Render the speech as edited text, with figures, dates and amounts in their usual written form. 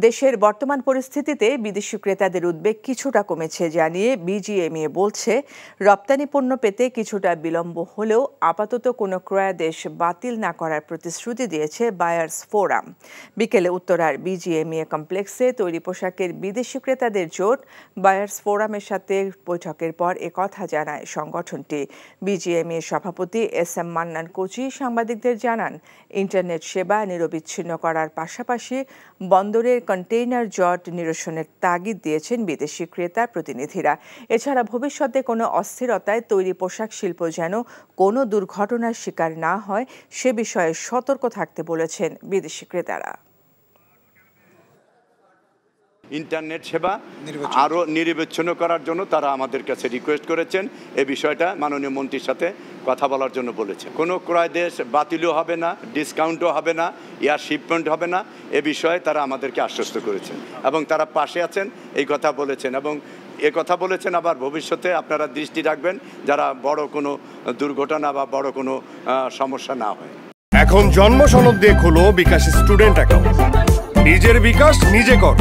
দেশের বর্তমান পরিস্থিতিতে বিদেশি ক্রেতাদের উদ্বেগ কিছুটা কমেছে জানিয়ে বিজিএমইএ বলছে, রপ্তানি পণ্য পেতে কিছুটা বিলম্ব হলেও আপাতত কোনো ক্রয়াদেশ বাতিল না করার প্রতিশ্রুতি দিয়েছে বায়ার্স ফোরাম। বিকেলে উত্তরার বিজিএমইএ কমপ্লেক্সে তৈরি পোশাকের বিদেশি ক্রেতাদের জোট বায়ার্স ফোরামের সাথে বৈঠকের পর একথা জানায় সংগঠনটি। বিজিএমইএ সভাপতি এস.এম. মান্নান কোচি সাংবাদিকদের জানান, ইন্টারনেট সেবা নিরবিচ্ছিন্ন করার পাশাপাশি বন্দরের কন্টেইনার জট নিরসনের তাগিদ দিয়েছেন বিদেশি ক্রেতা প্রতিনিধিরা। এছাড়া ভবিষ্যতে কোনো অস্থিরতায় তৈরি পোশাক শিল্প যেন কোনো দুর্ঘটনার শিকার না হয় সে বিষয়ে সতর্ক থাকতে বলেছেন বিদেশি ক্রেতারা। ইন্টারনেট সেবা আরও নিরবিচ্ছিন্ন করার জন্য তারা আমাদের কাছে রিকোয়েস্ট করেছেন। এই বিষয়টা মাননীয় মন্ত্রীর সাথে কথা বলার জন্য বলেছে। কোনো ক্রয় দেশ বাতিলও হবে না, ডিসকাউন্টও হবে না, এয়ার শিপমেন্ট হবে না, এ বিষয়ে তারা আমাদেরকে আশ্বস্ত করেছেন এবং তারা পাশে আছেন এই কথা বলেছেন। এবং এ কথা বলেছেন আবার ভবিষ্যতে আপনারা দৃষ্টি রাখবেন যারা বড় কোনো দুর্ঘটনা বা বড় কোনো সমস্যা না হয়। এখন জন্ম সনদ দিয়ে খোলো বিকাশ স্টুডেন্ট অ্যাকাউন্ট। নিজের বিকাশ নিজে কর।